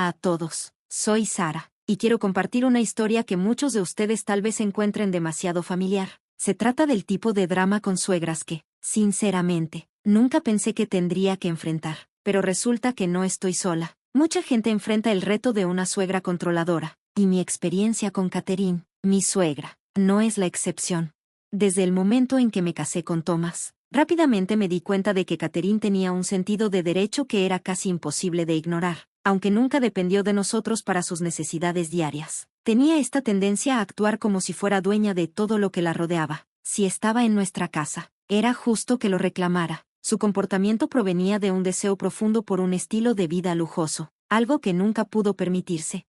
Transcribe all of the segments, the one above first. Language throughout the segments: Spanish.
Hola a todos, soy Sara, y quiero compartir una historia que muchos de ustedes tal vez encuentren demasiado familiar. Se trata del tipo de drama con suegras que, sinceramente, nunca pensé que tendría que enfrentar, pero resulta que no estoy sola. Mucha gente enfrenta el reto de una suegra controladora, y mi experiencia con Catherine, mi suegra, no es la excepción. Desde el momento en que me casé con Thomas, rápidamente me di cuenta de que Catherine tenía un sentido de derecho que era casi imposible de ignorar, aunque nunca dependió de nosotros para sus necesidades diarias. Tenía esta tendencia a actuar como si fuera dueña de todo lo que la rodeaba. Si estaba en nuestra casa, era justo que lo reclamara. Su comportamiento provenía de un deseo profundo por un estilo de vida lujoso, algo que nunca pudo permitirse.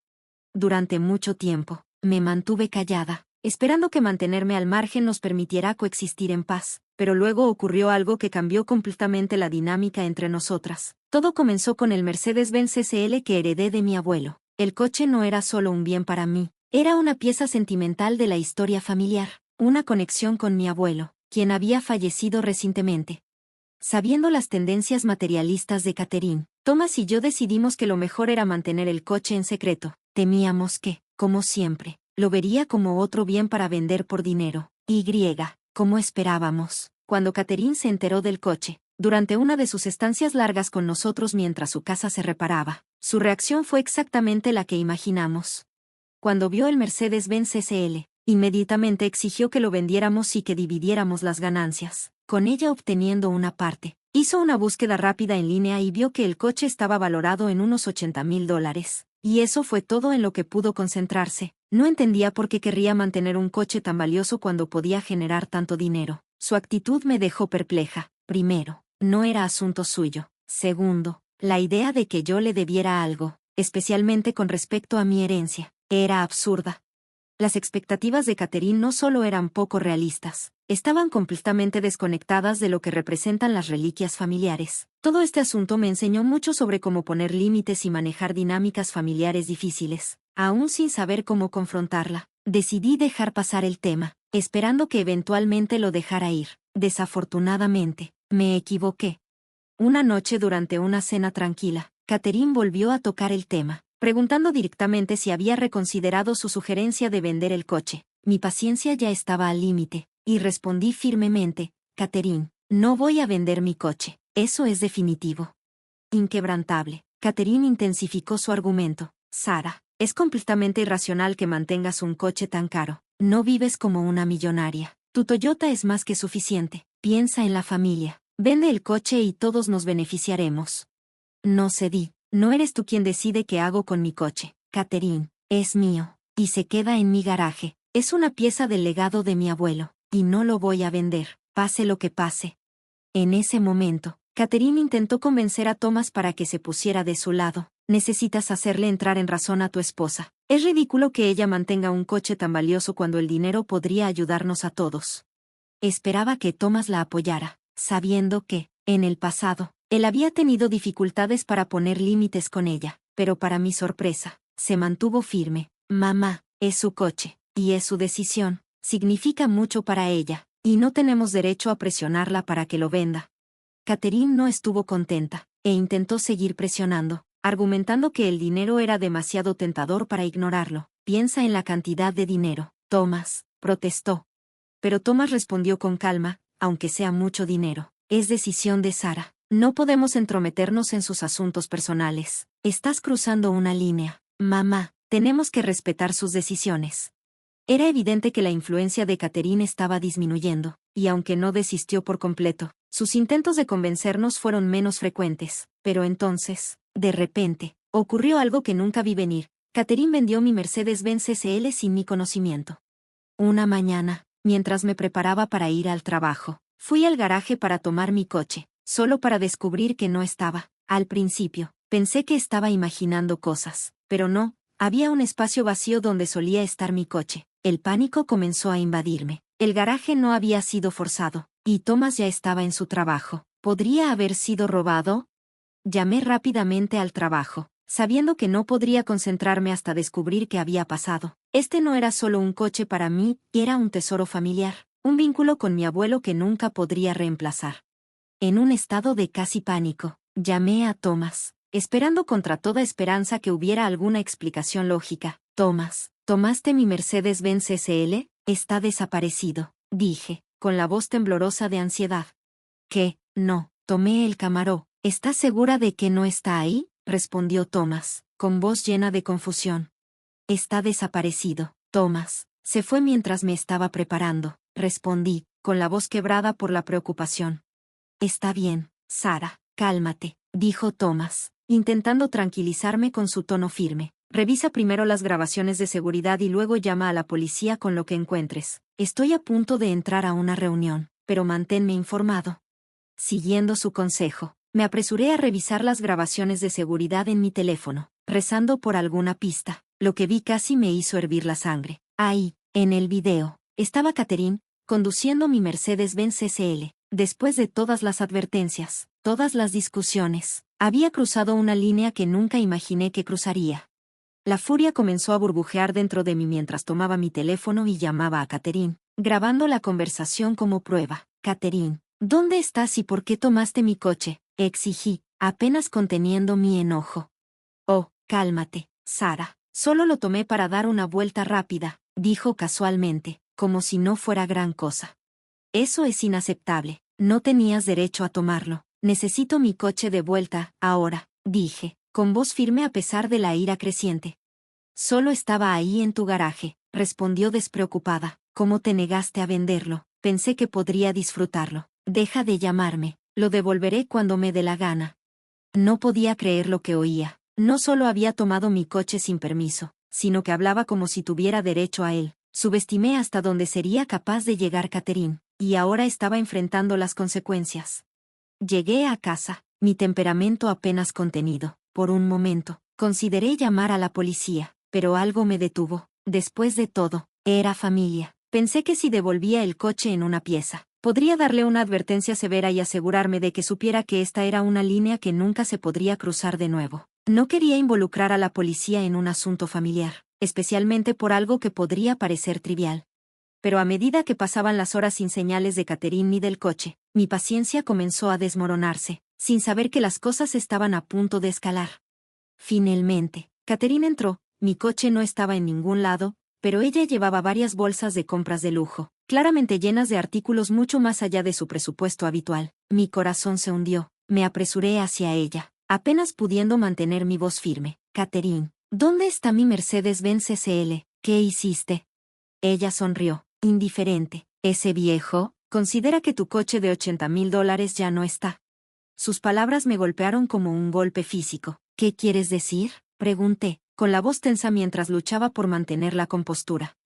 Durante mucho tiempo, me mantuve callada, esperando que mantenerme al margen nos permitiera coexistir en paz, pero luego ocurrió algo que cambió completamente la dinámica entre nosotras. Todo comenzó con el Mercedes-Benz SL que heredé de mi abuelo. El coche no era solo un bien para mí, era una pieza sentimental de la historia familiar, una conexión con mi abuelo, quien había fallecido recientemente. Sabiendo las tendencias materialistas de Catherine, Thomas y yo decidimos que lo mejor era mantener el coche en secreto. Temíamos que, como siempre, lo vería como otro bien para vender por dinero. Como esperábamos, cuando Catherine se enteró del coche, durante una de sus estancias largas con nosotros mientras su casa se reparaba, su reacción fue exactamente la que imaginamos. Cuando vio el Mercedes-Benz SL, inmediatamente exigió que lo vendiéramos y que dividiéramos las ganancias, con ella obteniendo una parte. Hizo una búsqueda rápida en línea y vio que el coche estaba valorado en unos $80,000. Y eso fue todo en lo que pudo concentrarse. No entendía por qué querría mantener un coche tan valioso cuando podía generar tanto dinero. Su actitud me dejó perpleja. Primero, no era asunto suyo. Segundo, la idea de que yo le debiera algo, especialmente con respecto a mi herencia, era absurda. Las expectativas de Catherine no solo eran poco realistas, estaban completamente desconectadas de lo que representan las reliquias familiares. Todo este asunto me enseñó mucho sobre cómo poner límites y manejar dinámicas familiares difíciles. Aún sin saber cómo confrontarla, decidí dejar pasar el tema, esperando que eventualmente lo dejara ir. Desafortunadamente, me equivoqué. Una noche durante una cena tranquila, Catherine volvió a tocar el tema, preguntando directamente si había reconsiderado su sugerencia de vender el coche. Mi paciencia ya estaba al límite, y respondí firmemente: Catherine, no voy a vender mi coche, eso es definitivo. Inquebrantable, Catherine intensificó su argumento. Sara, es completamente irracional que mantengas un coche tan caro. No vives como una millonaria. Tu Toyota es más que suficiente. Piensa en la familia. Vende el coche y todos nos beneficiaremos. No cedí. No eres tú quien decide qué hago con mi coche, Catherine. Es mío, y se queda en mi garaje. Es una pieza del legado de mi abuelo, y no lo voy a vender, pase lo que pase. En ese momento, Catherine intentó convencer a Thomas para que se pusiera de su lado. Necesitas hacerle entrar en razón a tu esposa. Es ridículo que ella mantenga un coche tan valioso cuando el dinero podría ayudarnos a todos. Esperaba que Thomas la apoyara, sabiendo que, en el pasado, él había tenido dificultades para poner límites con ella, pero para mi sorpresa, se mantuvo firme. Mamá, es su coche, y es su decisión, significa mucho para ella, y no tenemos derecho a presionarla para que lo venda. Catherine no estuvo contenta, e intentó seguir presionando, argumentando que el dinero era demasiado tentador para ignorarlo. Piensa en la cantidad de dinero, Thomas, protestó. Pero Thomas respondió con calma: aunque sea mucho dinero, es decisión de Sara. No podemos entrometernos en sus asuntos personales. Estás cruzando una línea. Mamá, tenemos que respetar sus decisiones. Era evidente que la influencia de Catherine estaba disminuyendo, y aunque no desistió por completo, sus intentos de convencernos fueron menos frecuentes. Pero entonces, de repente, ocurrió algo que nunca vi venir. Catherine vendió mi Mercedes-Benz SL sin mi conocimiento. Una mañana, mientras me preparaba para ir al trabajo, fui al garaje para tomar mi coche, solo para descubrir que no estaba. Al principio, pensé que estaba imaginando cosas, pero no, había un espacio vacío donde solía estar mi coche. El pánico comenzó a invadirme. El garaje no había sido forzado, y Thomas ya estaba en su trabajo. ¿Podría haber sido robado? Llamé rápidamente al trabajo, sabiendo que no podría concentrarme hasta descubrir qué había pasado. Este no era solo un coche para mí, era un tesoro familiar, un vínculo con mi abuelo que nunca podría reemplazar. En un estado de casi pánico, llamé a Thomas. esperando contra toda esperanza que hubiera alguna explicación lógica. Tomás, ¿tomaste mi Mercedes-Benz SL? Está desaparecido, dije, con la voz temblorosa de ansiedad. ¿Qué? No, tomé el Camaro. ¿Estás segura de que no está ahí? Respondió Tomás, con voz llena de confusión. Está desaparecido, Tomás. Se fue mientras me estaba preparando, respondí, con la voz quebrada por la preocupación. Está bien, Sara, cálmate, dijo Tomás, intentando tranquilizarme con su tono firme. Revisa primero las grabaciones de seguridad y luego llama a la policía con lo que encuentres. Estoy a punto de entrar a una reunión, pero manténme informado. Siguiendo su consejo, me apresuré a revisar las grabaciones de seguridad en mi teléfono, rezando por alguna pista. Lo que vi casi me hizo hervir la sangre. Ahí, en el video, estaba Catherine, conduciendo mi Mercedes-Benz SL. Después de todas las advertencias, todas las discusiones, había cruzado una línea que nunca imaginé que cruzaría. La furia comenzó a burbujear dentro de mí mientras tomaba mi teléfono y llamaba a Catherine, grabando la conversación como prueba. Catherine, ¿dónde estás y por qué tomaste mi coche? Exigí, apenas conteniendo mi enojo. Oh, cálmate, Sara. Solo lo tomé para dar una vuelta rápida, dijo casualmente, como si no fuera gran cosa. Eso es inaceptable. No tenías derecho a tomarlo. Necesito mi coche de vuelta, ahora, dije, con voz firme a pesar de la ira creciente. Solo estaba ahí en tu garaje, respondió despreocupada. ¿Cómo te negaste a venderlo? Pensé que podría disfrutarlo. Deja de llamarme. Lo devolveré cuando me dé la gana. No podía creer lo que oía. No solo había tomado mi coche sin permiso, sino que hablaba como si tuviera derecho a él. Subestimé hasta donde sería capaz de llegar Catherine, y ahora estaba enfrentando las consecuencias. Llegué a casa, mi temperamento apenas contenido. Por un momento, consideré llamar a la policía, pero algo me detuvo. Después de todo, era familia. Pensé que si devolvía el coche en una pieza, podría darle una advertencia severa y asegurarme de que supiera que esta era una línea que nunca se podría cruzar de nuevo. No quería involucrar a la policía en un asunto familiar, especialmente por algo que podría parecer trivial. Pero a medida que pasaban las horas sin señales de Catherine ni del coche, mi paciencia comenzó a desmoronarse, sin saber que las cosas estaban a punto de escalar. Finalmente, Catherine entró, mi coche no estaba en ningún lado, pero ella llevaba varias bolsas de compras de lujo, claramente llenas de artículos mucho más allá de su presupuesto habitual. Mi corazón se hundió, me apresuré hacia ella, apenas pudiendo mantener mi voz firme. Catherine, ¿dónde está mi Mercedes-Benz SL? ¿Qué hiciste? Ella sonrió, indiferente. ¿Ese viejo? Considera que tu coche de $80,000 ya no está. Sus palabras me golpearon como un golpe físico. ¿Qué quieres decir? Pregunté, con la voz tensa mientras luchaba por mantener la compostura.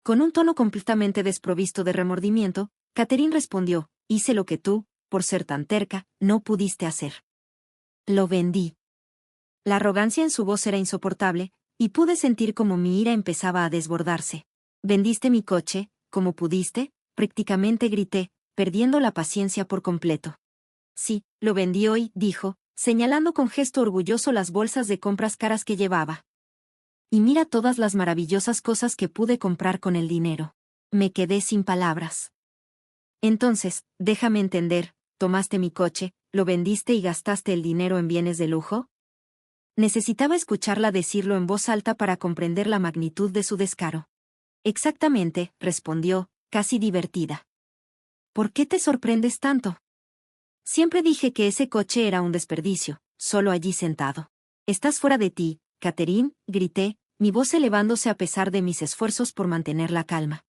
Con un tono completamente desprovisto de remordimiento, Catherine respondió, hice lo que tú, por ser tan terca, no pudiste hacer. Lo vendí. La arrogancia en su voz era insoportable, y pude sentir como mi ira empezaba a desbordarse. ¿Vendiste mi coche, como pudiste? Prácticamente grité, perdiendo la paciencia por completo. Sí, lo vendí hoy, dijo, señalando con gesto orgulloso las bolsas de compras caras que llevaba. Y mira todas las maravillosas cosas que pude comprar con el dinero. Me quedé sin palabras. Entonces, déjame entender, tomaste mi coche, lo vendiste y gastaste el dinero en bienes de lujo. Necesitaba escucharla decirlo en voz alta para comprender la magnitud de su descaro. Exactamente, respondió, casi divertida. ¿Por qué te sorprendes tanto? Siempre dije que ese coche era un desperdicio, solo allí sentado. Estás fuera de ti, Catherine, grité, mi voz elevándose a pesar de mis esfuerzos por mantener la calma.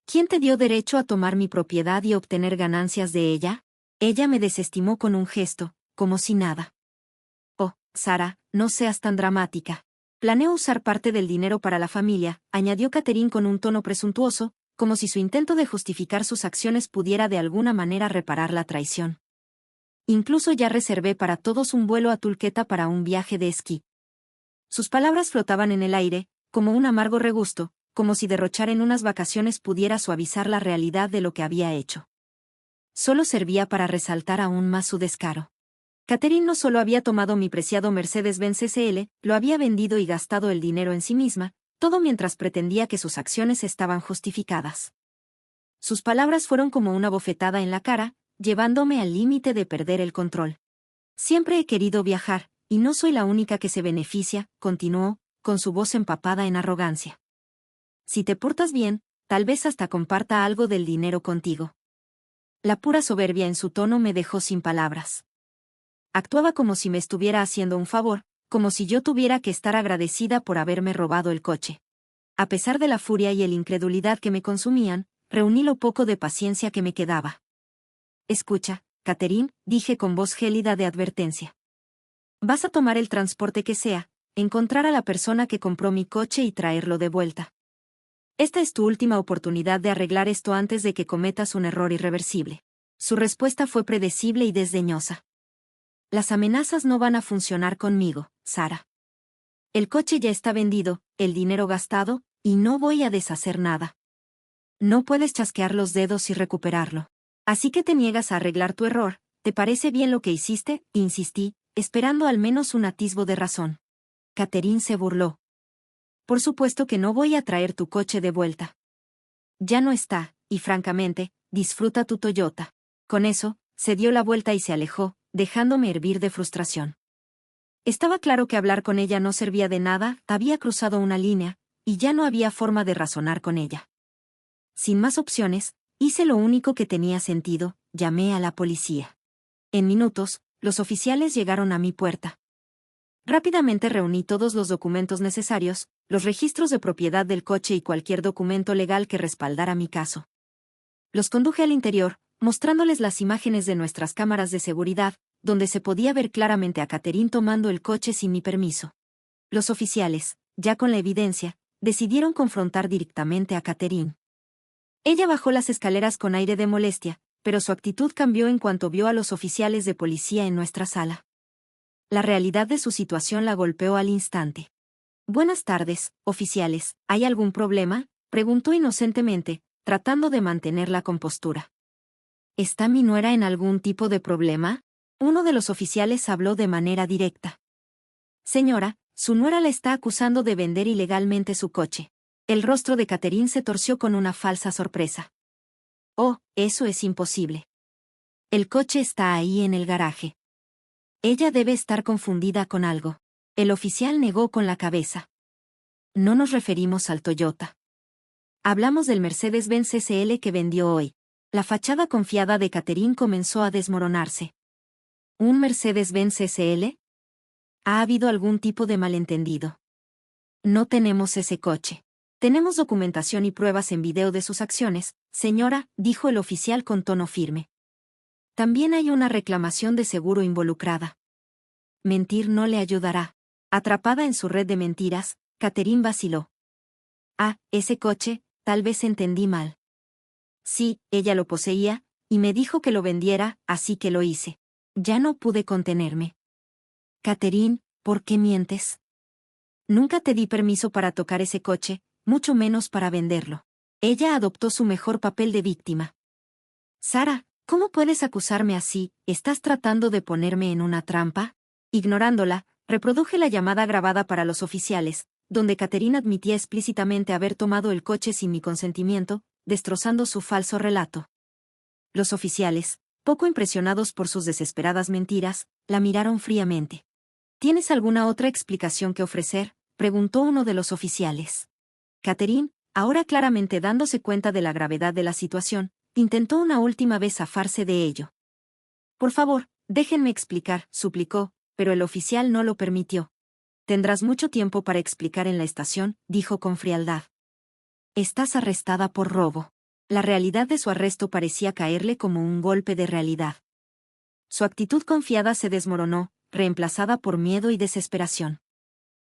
¿Quién te dio derecho a tomar mi propiedad y obtener ganancias de ella? Ella me desestimó con un gesto, como si nada. Oh, Sara, no seas tan dramática. Planeo usar parte del dinero para la familia, añadió Catherine con un tono presuntuoso, como si su intento de justificar sus acciones pudiera de alguna manera reparar la traición. Incluso ya reservé para todos un vuelo a Tulqueta para un viaje de esquí. Sus palabras flotaban en el aire, como un amargo regusto, como si derrochar en unas vacaciones pudiera suavizar la realidad de lo que había hecho. Solo servía para resaltar aún más su descaro. Catherine no solo había tomado mi preciado Mercedes-Benz SL, lo había vendido y gastado el dinero en sí misma, todo mientras pretendía que sus acciones estaban justificadas. Sus palabras fueron como una bofetada en la cara, llevándome al límite de perder el control. Siempre he querido viajar, y no soy la única que se beneficia, continuó, con su voz empapada en arrogancia. Si te portas bien, tal vez hasta comparta algo del dinero contigo. La pura soberbia en su tono me dejó sin palabras. Actuaba como si me estuviera haciendo un favor, como si yo tuviera que estar agradecida por haberme robado el coche. A pesar de la furia y la incredulidad que me consumían, reuní lo poco de paciencia que me quedaba. Escucha, Catherine, dije con voz gélida de advertencia. Vas a tomar el transporte que sea, encontrar a la persona que compró mi coche y traerlo de vuelta. Esta es tu última oportunidad de arreglar esto antes de que cometas un error irreversible. Su respuesta fue predecible y desdeñosa. Las amenazas no van a funcionar conmigo, Sara. El coche ya está vendido, el dinero gastado, y no voy a deshacer nada. No puedes chasquear los dedos y recuperarlo. Así que te niegas a arreglar tu error, ¿te parece bien lo que hiciste? Insistí, esperando al menos un atisbo de razón. Catherine se burló. Por supuesto que no voy a traer tu coche de vuelta. Ya no está, y francamente, disfruta tu Toyota. Con eso, se dio la vuelta y se alejó, dejándome hervir de frustración. Estaba claro que hablar con ella no servía de nada, había cruzado una línea, y ya no había forma de razonar con ella. Sin más opciones, hice lo único que tenía sentido, llamé a la policía. En minutos, los oficiales llegaron a mi puerta. Rápidamente reuní todos los documentos necesarios, los registros de propiedad del coche y cualquier documento legal que respaldara mi caso. Los conduje al interior, mostrándoles las imágenes de nuestras cámaras de seguridad, donde se podía ver claramente a Catherine tomando el coche sin mi permiso. Los oficiales, ya con la evidencia, decidieron confrontar directamente a Catherine. Ella bajó las escaleras con aire de molestia, pero su actitud cambió en cuanto vio a los oficiales de policía en nuestra sala. La realidad de su situación la golpeó al instante. Buenas tardes, oficiales, ¿hay algún problema?, preguntó inocentemente, tratando de mantener la compostura. ¿Está mi nuera en algún tipo de problema? Uno de los oficiales habló de manera directa. Señora, su nuera la está acusando de vender ilegalmente su coche. El rostro de Catherine se torció con una falsa sorpresa. Oh, eso es imposible. El coche está ahí en el garaje. Ella debe estar confundida con algo. El oficial negó con la cabeza. No nos referimos al Toyota. Hablamos del Mercedes-Benz SL que vendió hoy. La fachada confiada de Catherine comenzó a desmoronarse. ¿Un Mercedes-Benz SL? ¿Ha habido algún tipo de malentendido? No tenemos ese coche. Tenemos documentación y pruebas en video de sus acciones, señora, dijo el oficial con tono firme. También hay una reclamación de seguro involucrada. Mentir no le ayudará. Atrapada en su red de mentiras, Catherine vaciló. Ah, ese coche, tal vez entendí mal. Sí, ella lo poseía, y me dijo que lo vendiera, así que lo hice. Ya no pude contenerme. Catherine, ¿por qué mientes? Nunca te di permiso para tocar ese coche, mucho menos para venderlo. Ella adoptó su mejor papel de víctima. Sara, ¿cómo puedes acusarme así? ¿Estás tratando de ponerme en una trampa? Ignorándola, reproduje la llamada grabada para los oficiales, donde Catherine admitía explícitamente haber tomado el coche sin mi consentimiento, destrozando su falso relato. Los oficiales, poco impresionados por sus desesperadas mentiras, la miraron fríamente. ¿Tienes alguna otra explicación que ofrecer?, preguntó uno de los oficiales. Catherine, ahora claramente dándose cuenta de la gravedad de la situación, intentó una última vez zafarse de ello. Por favor, déjenme explicar, suplicó, pero el oficial no lo permitió. Tendrás mucho tiempo para explicar en la estación, dijo con frialdad. Estás arrestada por robo. La realidad de su arresto parecía caerle como un golpe de realidad. Su actitud confiada se desmoronó, reemplazada por miedo y desesperación.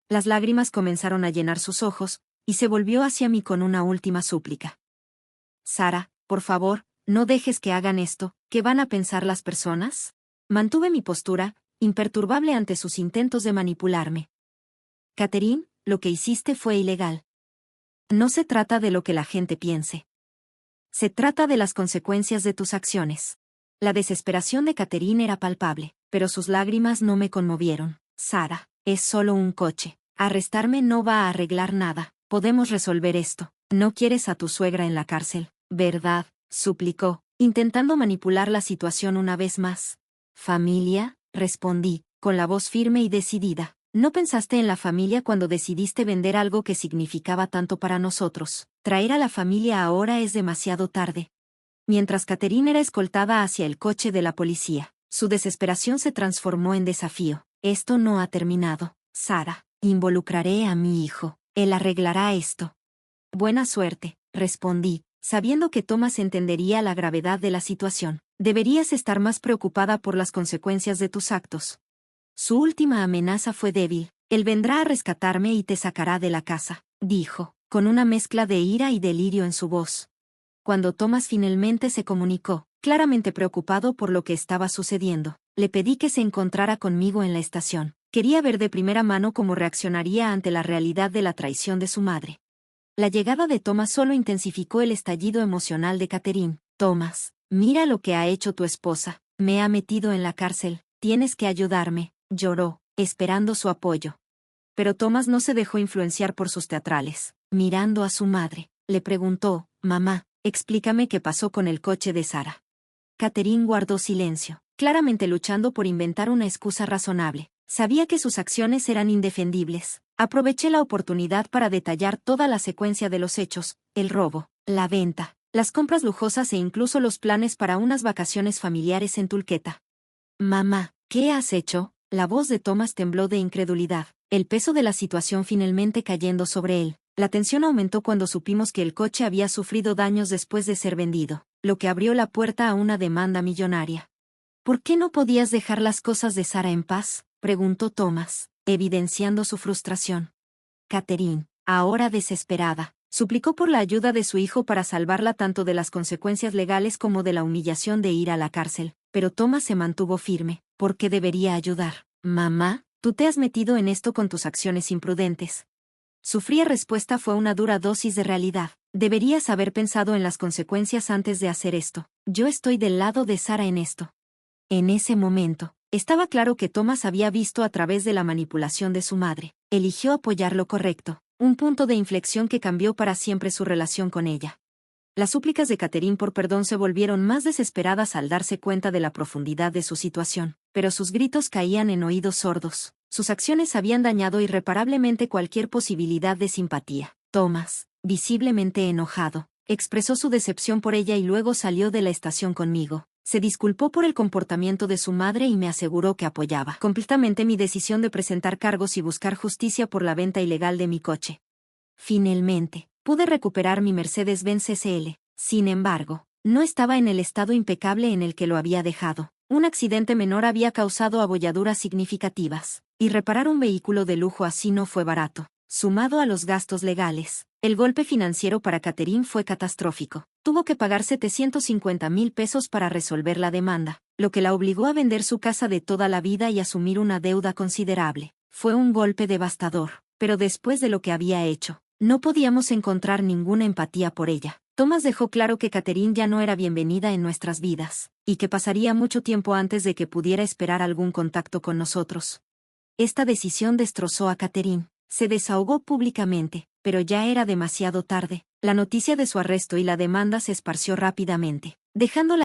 Las lágrimas comenzaron a llenar sus ojos, y se volvió hacia mí con una última súplica. Sara, por favor, no dejes que hagan esto, ¿qué van a pensar las personas? Mantuve mi postura, imperturbable ante sus intentos de manipularme. Catherine, lo que hiciste fue ilegal. No se trata de lo que la gente piense. Se trata de las consecuencias de tus acciones. La desesperación de Catherine era palpable, pero sus lágrimas no me conmovieron. Sara, es solo un coche. Arrestarme no va a arreglar nada. Podemos resolver esto. No quieres a tu suegra en la cárcel, ¿verdad?, suplicó, intentando manipular la situación una vez más. Familia, respondí, con la voz firme y decidida. No pensaste en la familia cuando decidiste vender algo que significaba tanto para nosotros. Traer a la familia ahora es demasiado tarde. Mientras Catherine era escoltada hacia el coche de la policía, su desesperación se transformó en desafío. Esto no ha terminado, Sarah. Involucraré a mi hijo. Él arreglará esto. Buena suerte, respondí, sabiendo que Thomas entendería la gravedad de la situación. Deberías estar más preocupada por las consecuencias de tus actos. Su última amenaza fue débil. Él vendrá a rescatarme y te sacará de la casa, dijo, con una mezcla de ira y delirio en su voz. Cuando Thomas finalmente se comunicó, claramente preocupado por lo que estaba sucediendo, le pedí que se encontrara conmigo en la estación. Quería ver de primera mano cómo reaccionaría ante la realidad de la traición de su madre. La llegada de Thomas solo intensificó el estallido emocional de Catherine. Thomas, mira lo que ha hecho tu esposa. Me ha metido en la cárcel. Tienes que ayudarme, lloró, esperando su apoyo. Pero Thomas no se dejó influenciar por sus teatrales. Mirando a su madre, le preguntó, mamá, explícame qué pasó con el coche de Sarah. Catherine guardó silencio, claramente luchando por inventar una excusa razonable. Sabía que sus acciones eran indefendibles. Aproveché la oportunidad para detallar toda la secuencia de los hechos, el robo, la venta, las compras lujosas e incluso los planes para unas vacaciones familiares en Tulqueta. Mamá, ¿qué has hecho? La voz de Thomas tembló de incredulidad, el peso de la situación finalmente cayendo sobre él. La tensión aumentó cuando supimos que el coche había sufrido daños después de ser vendido, lo que abrió la puerta a una demanda millonaria. ¿Por qué no podías dejar las cosas de Sarah en paz?, preguntó Thomas, evidenciando su frustración. Catherine, ahora desesperada, suplicó por la ayuda de su hijo para salvarla tanto de las consecuencias legales como de la humillación de ir a la cárcel, pero Thomas se mantuvo firme. ¿Por qué debería ayudar? Mamá, tú te has metido en esto con tus acciones imprudentes. Su fría respuesta fue una dura dosis de realidad. Deberías haber pensado en las consecuencias antes de hacer esto. Yo estoy del lado de Sarah en esto. En ese momento, estaba claro que Thomas había visto a través de la manipulación de su madre. Eligió apoyar lo correcto, un punto de inflexión que cambió para siempre su relación con ella. Las súplicas de Catherine por perdón se volvieron más desesperadas al darse cuenta de la profundidad de su situación, pero sus gritos caían en oídos sordos. Sus acciones habían dañado irreparablemente cualquier posibilidad de simpatía. Thomas, visiblemente enojado, expresó su decepción por ella y luego salió de la estación conmigo. Se disculpó por el comportamiento de su madre y me aseguró que apoyaba completamente mi decisión de presentar cargos y buscar justicia por la venta ilegal de mi coche. Finalmente, pude recuperar mi Mercedes-Benz SL. Sin embargo, no estaba en el estado impecable en el que lo había dejado. Un accidente menor había causado abolladuras significativas, y reparar un vehículo de lujo así no fue barato. Sumado a los gastos legales, el golpe financiero para Catherine fue catastrófico. Tuvo que pagar 750,000 pesos para resolver la demanda, lo que la obligó a vender su casa de toda la vida y asumir una deuda considerable. Fue un golpe devastador, pero después de lo que había hecho, no podíamos encontrar ninguna empatía por ella. Thomas dejó claro que Catherine ya no era bienvenida en nuestras vidas, y que pasaría mucho tiempo antes de que pudiera esperar algún contacto con nosotros. Esta decisión destrozó a Catherine. Se desahogó públicamente, pero ya era demasiado tarde. La noticia de su arresto y la demanda se esparció rápidamente, dejándola